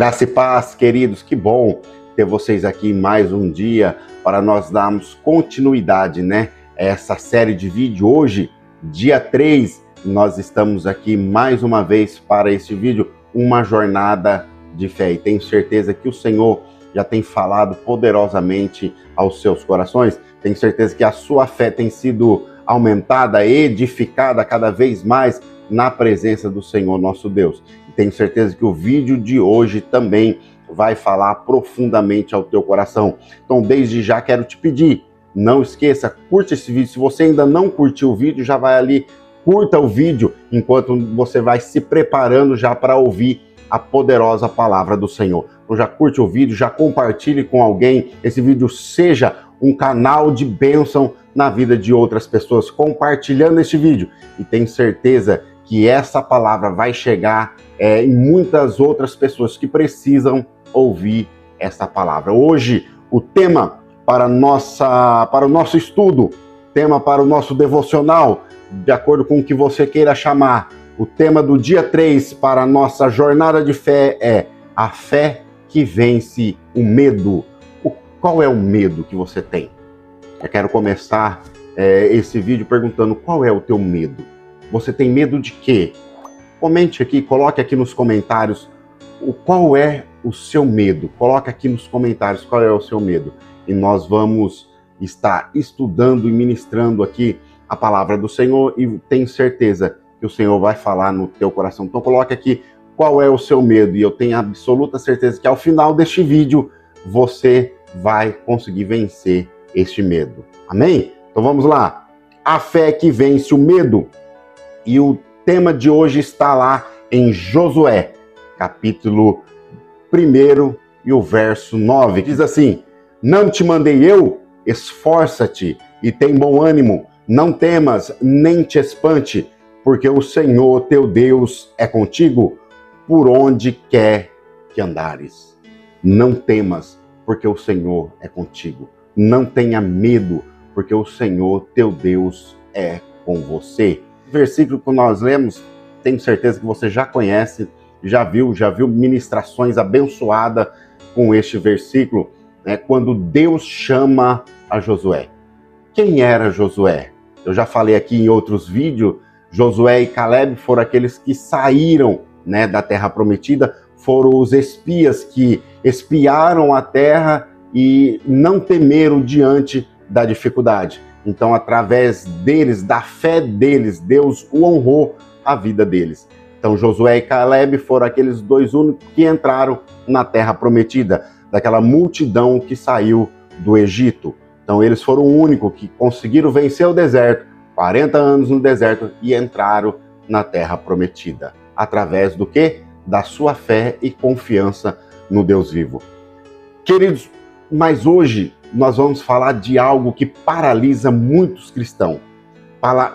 Graça e paz, queridos, que bom ter vocês aqui mais um dia para nós darmos continuidade, a essa série de vídeo. Hoje, dia 3, nós estamos aqui mais uma vez para esse vídeo, uma jornada de fé. E tenho certeza que o Senhor já tem falado poderosamente aos seus corações. Tenho certeza que a sua fé tem sido aumentada, edificada cada vez mais na presença do Senhor nosso Deus. E tenho certeza que o vídeo de hoje também vai falar profundamente ao teu coração. Então, desde já quero te pedir, não esqueça, curte esse vídeo. Se você ainda não curtiu o vídeo, já vai ali, curta o vídeo, enquanto você vai se preparando já para ouvir a poderosa palavra do Senhor. Então já curte o vídeo, já compartilhe com alguém, esse vídeo seja um canal de bênção na vida de outras pessoas, compartilhando este vídeo. E tenho certeza que essa palavra vai chegar em muitas outras pessoas que precisam ouvir essa palavra. Hoje, o tema para o nosso estudo, tema para o nosso devocional, de acordo com o que você queira chamar, o tema do dia 3 para a nossa jornada de fé é a fé que vence o medo. Qual é o medo que você tem? Eu quero começar esse vídeo perguntando qual é o teu medo. Você tem medo de quê? Comente aqui, coloque aqui nos comentários qual é o seu medo. Coloque aqui nos comentários qual é o seu medo. E nós vamos estar estudando e ministrando aqui a palavra do Senhor e tenho certeza que o Senhor vai falar no teu coração. Então coloque aqui qual é o seu medo e eu tenho absoluta certeza que ao final deste vídeo você vai conseguir vencer este medo. Amém? Então vamos lá. A fé que vence o medo. E o tema de hoje está lá em Josué, capítulo 1 e o verso 9. Diz assim: não te mandei eu? Esforça-te e tem bom ânimo. Não temas, nem te espante, porque o Senhor teu Deus é contigo por onde quer que andares. Não temas, porque o Senhor é contigo. Não tenha medo, porque o Senhor teu Deus é com você. O versículo que nós lemos, tenho certeza que você já conhece, já viu ministrações abençoadas com este versículo, quando Deus chama a Josué. Quem era Josué? Eu já falei aqui em outros vídeos, Josué e Caleb foram aqueles que saíram, da terra prometida, foram os espias que espiaram a terra e não temeram diante da dificuldade. Então, através deles, da fé deles, Deus honrou a vida deles. Então, Josué e Caleb foram aqueles dois únicos que entraram na terra prometida, daquela multidão que saiu do Egito. Então, eles foram o único que conseguiram vencer o deserto, 40 anos no deserto, e entraram na terra prometida. Através do quê? Da sua fé e confiança no Deus vivo. Queridos, mas hoje nós vamos falar de algo que paralisa muitos cristãos.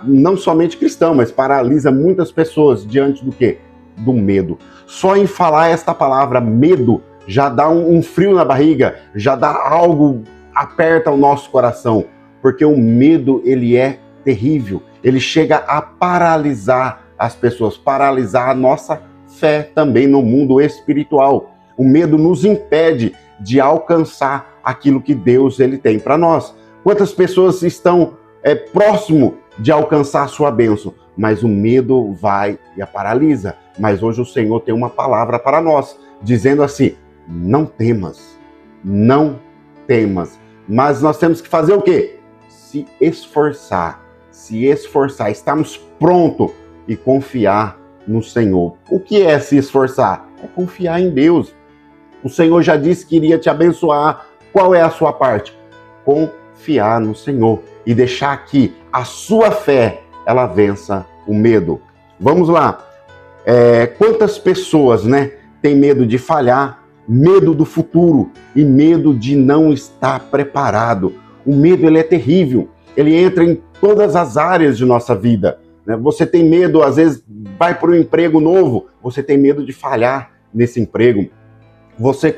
Não somente cristãos, mas paralisa muitas pessoas diante do quê? Do medo. Só em falar esta palavra, medo, já dá um frio na barriga, já dá algo, aperta o nosso coração. Porque o medo, ele é terrível. Ele chega a paralisar as pessoas, paralisar a nossa fé também no mundo espiritual. O medo nos impede de alcançar aquilo que Deus ele tem para nós. Quantas pessoas estão próximo de alcançar a sua bênção, mas o medo vai e a paralisa. Mas hoje o Senhor tem uma palavra para nós, dizendo assim: não temas, não temas. Mas nós temos que fazer o quê? Se esforçar, estarmos prontos e confiar no Senhor. O que é se esforçar? É confiar em Deus. O Senhor já disse que iria te abençoar. Qual é a sua parte? Confiar no Senhor e deixar que a sua fé, ela vença o medo. Vamos lá. Quantas pessoas, têm medo de falhar, medo do futuro e medo de não estar preparado? O medo, ele é terrível. Ele entra em todas as áreas de nossa vida. Você tem medo, às vezes, vai para um emprego novo, você tem medo de falhar nesse emprego. Você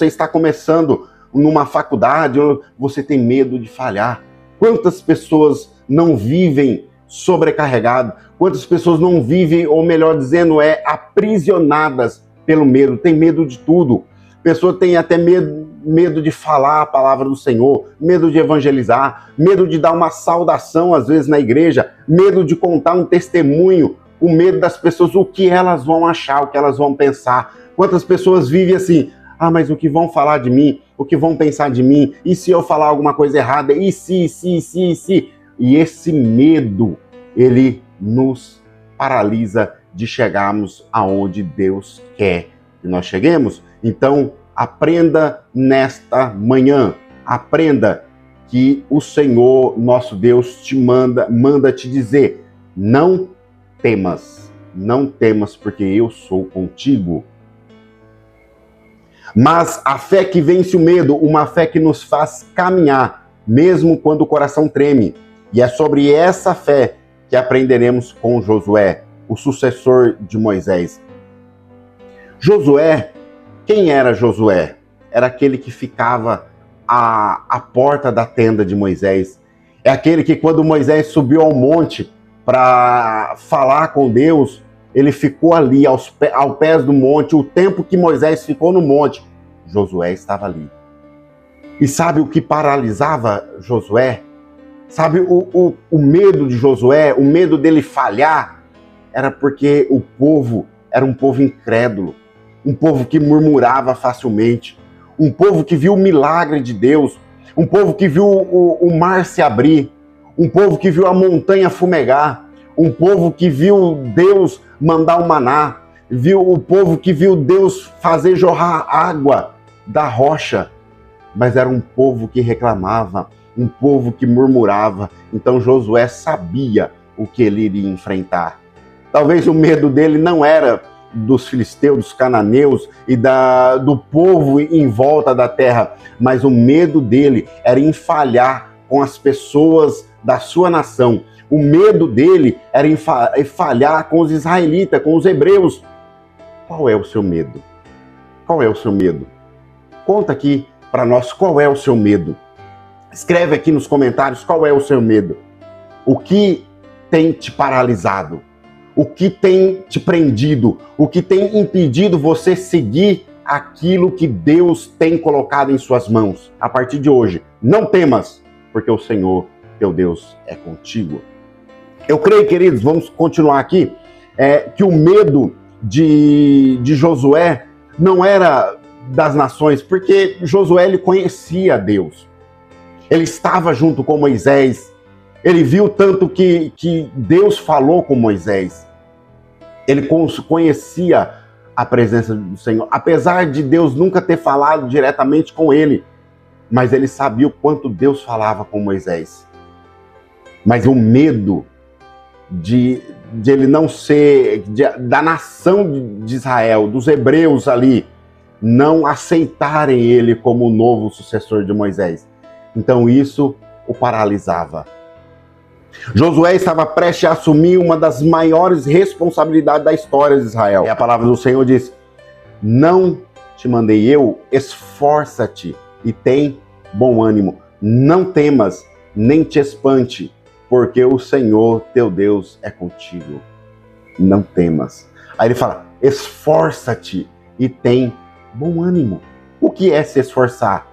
está começando numa faculdade, você tem medo de falhar. Quantas pessoas não vivem sobrecarregadas? Quantas pessoas não vivem, ou melhor dizendo, aprisionadas pelo medo, tem medo de tudo. A pessoa tem até medo de falar a palavra do Senhor, medo de evangelizar, medo de dar uma saudação às vezes na igreja, medo de contar um testemunho, o medo das pessoas, o que elas vão achar, o que elas vão pensar. Quantas pessoas vivem assim, mas o que vão falar de mim, o que vão pensar de mim, e se eu falar alguma coisa errada, e se. E esse medo, ele nos paralisa de chegarmos aonde Deus quer que nós cheguemos. Então, aprenda nesta manhã, aprenda que o Senhor, nosso Deus, te manda te dizer, não temas, porque eu sou contigo. Mas a fé que vence o medo, uma fé que nos faz caminhar, mesmo quando o coração treme. E é sobre essa fé que aprenderemos com Josué, o sucessor de Moisés. Josué, quem era Josué? Era aquele que ficava à porta da tenda de Moisés. É aquele que quando Moisés subiu ao monte para falar com Deus, ele ficou ali ao pés do monte, o tempo que Moisés ficou no monte, Josué estava ali. E sabe o que paralisava Josué? Sabe o medo de Josué, o medo dele falhar? Era porque o povo era um povo incrédulo, um povo que murmurava facilmente, um povo que viu o milagre de Deus, um povo que viu o mar se abrir, um povo que viu a montanha fumegar, um povo que viu Deus mandar o maná, o povo que viu Deus fazer jorrar água da rocha, mas era um povo que reclamava, um povo que murmurava. Então Josué sabia o que ele iria enfrentar. Talvez o medo dele não era dos filisteus, dos cananeus e do povo em volta da terra, mas o medo dele era em falhar com as pessoas da sua nação. O medo dele era em falhar com os israelitas, com os hebreus. Qual é o seu medo? Qual é o seu medo? Conta aqui para nós qual é o seu medo. Escreve aqui nos comentários qual é o seu medo. O que tem te paralisado? O que tem te prendido? O que tem impedido você seguir aquilo que Deus tem colocado em suas mãos? A partir de hoje, não temas, porque o Senhor, teu Deus, é contigo. Eu creio, queridos, vamos continuar aqui, que o medo de Josué não era das nações, porque Josué ele conhecia Deus. Ele estava junto com Moisés. Ele viu tanto que Deus falou com Moisés. Ele conhecia a presença do Senhor. Apesar de Deus nunca ter falado diretamente com ele, mas ele sabia o quanto Deus falava com Moisés. Mas o medo de ele não ser, da nação de Israel, dos hebreus ali, não aceitarem ele como o novo sucessor de Moisés. Então isso o paralisava. Josué estava prestes a assumir uma das maiores responsabilidades da história de Israel. E a palavra do Senhor diz: não te mandei eu, esforça-te e tem bom ânimo. Não temas, nem te espante, porque o Senhor teu Deus é contigo. Não temas. Aí ele fala: esforça-te e tem bom ânimo. O que é se esforçar?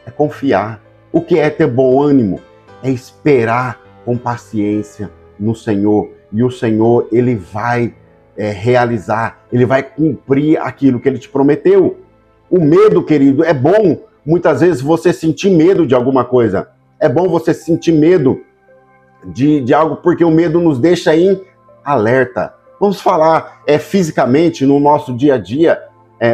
É confiar. O que é ter bom ânimo? É esperar com paciência no Senhor. E o Senhor, ele vai realizar, ele vai cumprir aquilo que ele te prometeu. O medo, querido, é bom muitas vezes você sentir medo de alguma coisa. É bom você sentir medo de algo, porque o medo nos deixa em alerta. Vamos falar fisicamente no nosso dia a dia.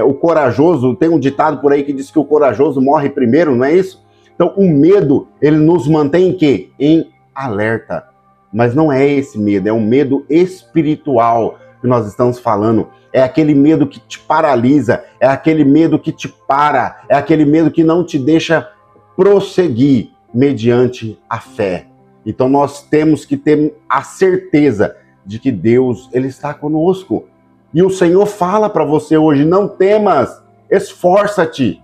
O corajoso, tem um ditado por aí que diz que o corajoso morre primeiro, não é isso? Então o medo, ele nos mantém em quê? Em alerta. Mas não é esse medo, é um medo espiritual que nós estamos falando. É aquele medo que te paralisa, é aquele medo que te para, é aquele medo que não te deixa prosseguir mediante a fé. Então nós temos que ter a certeza de que Deus, ele está conosco. E o Senhor fala para você hoje: não temas, esforça-te.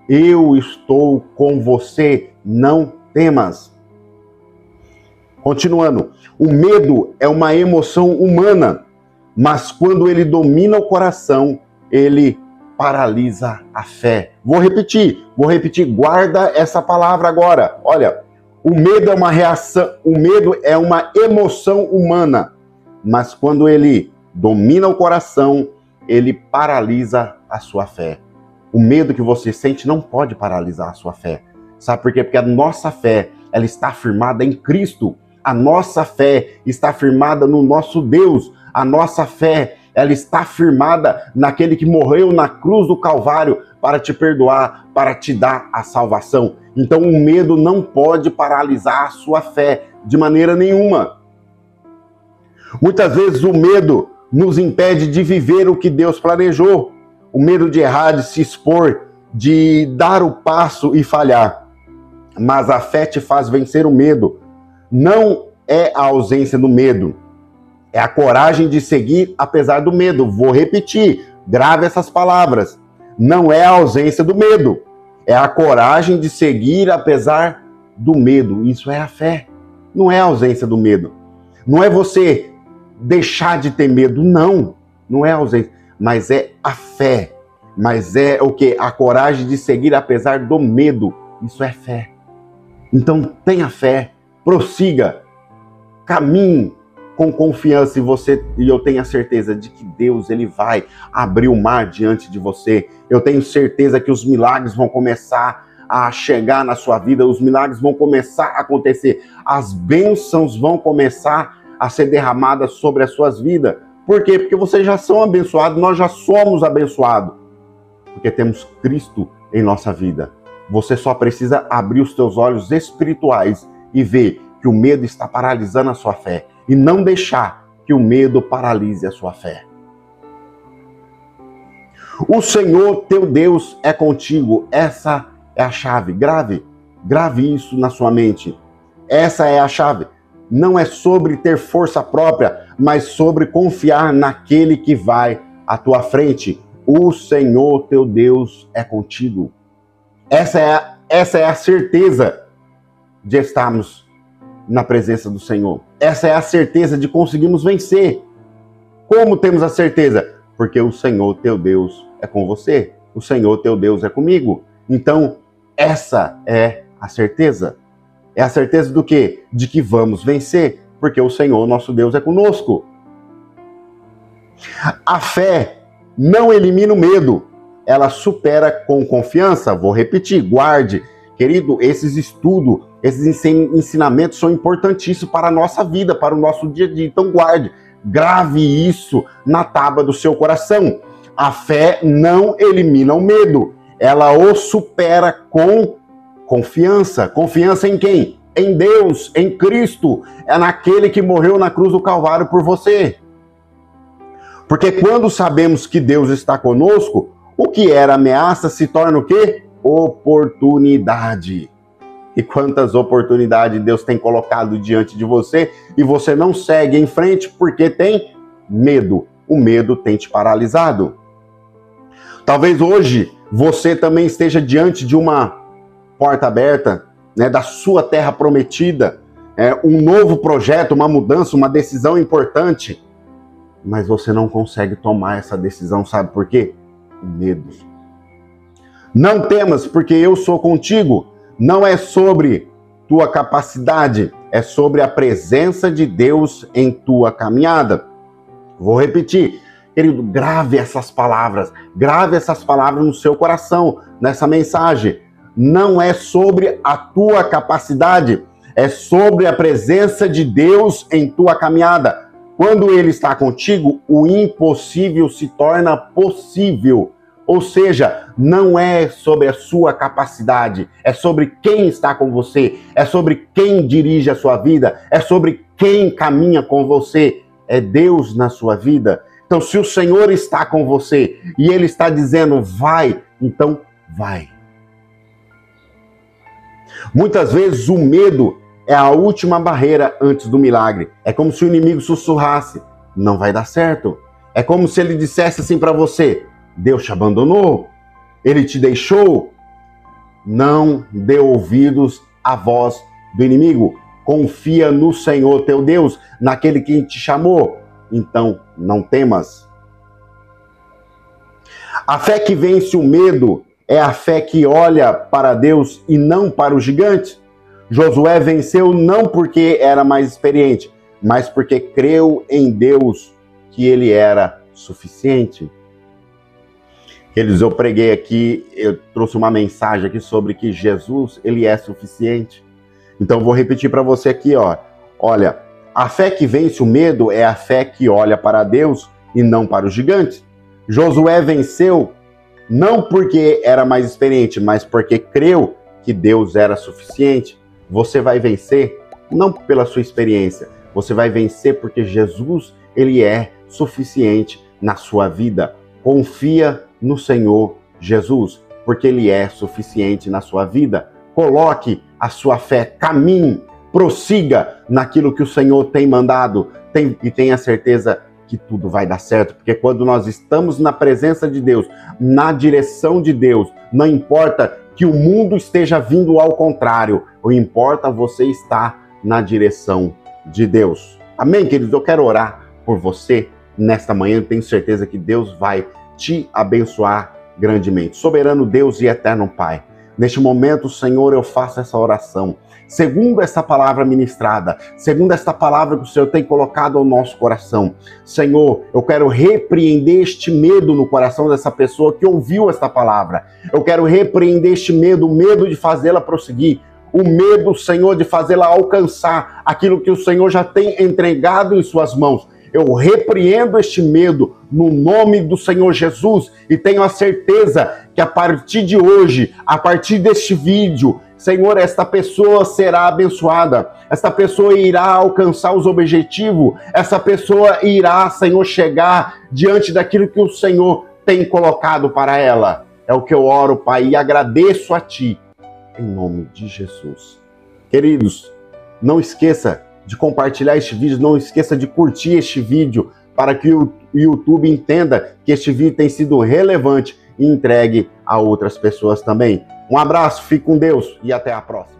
Eu estou com você, não temas. Continuando, o medo é uma emoção humana, mas quando ele domina o coração, ele paralisa a fé. Vou repetir, guarda essa palavra agora. Olha, o medo é uma reação, o medo é uma emoção humana, mas quando ele domina o coração, ele paralisa a sua fé. O medo que você sente não pode paralisar a sua fé. Sabe por quê? Porque a nossa fé, ela está firmada em Cristo. A nossa fé está firmada no nosso Deus. A nossa fé, ela está firmada naquele que morreu na cruz do Calvário para te perdoar, para te dar a salvação. Então o medo não pode paralisar a sua fé de maneira nenhuma. Muitas vezes o medo nos impede de viver o que Deus planejou. O medo de errar, de se expor, de dar o passo e falhar. Mas a fé te faz vencer o medo. Não é a ausência do medo, é a coragem de seguir apesar do medo. Vou repetir, grave essas palavras. Não é a ausência do medo, é a coragem de seguir apesar do medo. Isso é a fé, não é a ausência do medo. Não é você deixar de ter medo, não é a ausência, mas é a fé. Mas é o quê? A coragem de seguir apesar do medo. Isso é fé. Então tenha fé, prossiga, caminhe com confiança e eu tenho a certeza de que Deus, ele vai abrir o mar diante de você. Eu tenho certeza que os milagres vão começar a chegar na sua vida, os milagres vão começar a acontecer, as bênçãos vão começar a ser derramadas sobre as suas vidas. Por quê? Porque vocês já são abençoados, nós já somos abençoados, porque temos Cristo em nossa vida. Você só precisa abrir os teus olhos espirituais e ver que o medo está paralisando a sua fé. E não deixar que o medo paralise a sua fé. O Senhor teu Deus é contigo. Essa é a chave. Grave isso na sua mente. Essa é a chave. Não é sobre ter força própria, mas sobre confiar naquele que vai à tua frente. O Senhor teu Deus é contigo. Essa é a certeza de estarmos na presença do Senhor. Essa é a certeza de conseguirmos vencer. Como temos a certeza? Porque o Senhor teu Deus é com você. O Senhor teu Deus é comigo. Então, essa é a certeza. É a certeza do quê? De que vamos vencer. Porque o Senhor, nosso Deus, é conosco. A fé não elimina o medo. Ela supera com confiança. Vou repetir, guarde. Querido, esses estudos, esses ensinamentos são importantíssimos para a nossa vida, para o nosso dia a dia. Então guarde, grave isso na tábua do seu coração. A fé não elimina o medo. Ela o supera com confiança. Confiança em quem? Em Deus, em Cristo. É naquele que morreu na cruz do Calvário por você. Porque quando sabemos que Deus está conosco, o que era ameaça se torna o quê? Oportunidade. E quantas oportunidades Deus tem colocado diante de você e você não segue em frente porque tem medo. O medo tem te paralisado. Talvez hoje você também esteja diante de uma porta aberta, né, da sua terra prometida, um novo projeto, uma mudança, uma decisão importante, mas você não consegue tomar essa decisão, sabe por quê? O medo. Não temas, porque eu sou contigo. Não é sobre tua capacidade, é sobre a presença de Deus em tua caminhada. Vou repetir, querido, grave essas palavras no seu coração, nessa mensagem. Não é sobre a tua capacidade, é sobre a presença de Deus em tua caminhada. Quando Ele está contigo, o impossível se torna possível. Ou seja, não é sobre a sua capacidade, é sobre quem está com você, é sobre quem dirige a sua vida, é sobre quem caminha com você. É Deus na sua vida. Então, se o Senhor está com você e Ele está dizendo vai, então vai. Muitas vezes o medo é a última barreira antes do milagre. É como se o inimigo sussurrasse, não vai dar certo. É como se ele dissesse assim para você, Deus te abandonou, Ele te deixou. Não dê ouvidos à voz do inimigo. Confia no Senhor teu Deus, naquele que te chamou. Então, não temas. A fé que vence o medo é a fé que olha para Deus e não para o gigante. Josué venceu não porque era mais experiente, mas porque creu em Deus que ele era suficiente. Queridos, eu preguei aqui, eu trouxe uma mensagem aqui sobre que Jesus, ele é suficiente. Então vou repetir para você aqui, ó. Olha, a fé que vence o medo é a fé que olha para Deus e não para os gigantes. Josué venceu não porque era mais experiente, mas porque creu que Deus era suficiente. Você vai vencer não pela sua experiência, você vai vencer porque Jesus, ele é suficiente na sua vida. Confia no Senhor Jesus, porque ele é suficiente na sua vida. Coloque a sua fé, caminhe, prossiga naquilo que o Senhor tem mandado e tenha certeza que tudo vai dar certo, porque quando nós estamos na presença de Deus, na direção de Deus, não importa que o mundo esteja vindo ao contrário, o importa você estar na direção de Deus. Amém, queridos? Eu quero orar por você nesta manhã, eu tenho certeza que Deus vai te abençoar grandemente. Soberano Deus e eterno Pai, neste momento, Senhor, eu faço essa oração, segundo essa palavra ministrada, segundo esta palavra que o Senhor tem colocado ao nosso coração. Senhor, eu quero repreender este medo no coração dessa pessoa que ouviu esta palavra. Eu quero repreender este medo, o medo de fazê-la prosseguir, o medo, Senhor, de fazê-la alcançar aquilo que o Senhor já tem entregado em suas mãos. Eu repreendo este medo no nome do Senhor Jesus e tenho a certeza que a partir de hoje, a partir deste vídeo, Senhor, esta pessoa será abençoada, esta pessoa irá alcançar os objetivos, essa pessoa irá, Senhor, chegar diante daquilo que o Senhor tem colocado para ela. É o que eu oro, Pai, e agradeço a Ti, em nome de Jesus. Queridos, não esqueça de compartilhar este vídeo, não esqueça de curtir este vídeo para que o YouTube entenda que este vídeo tem sido relevante e entregue a outras pessoas também. Um abraço, fique com Deus e até a próxima.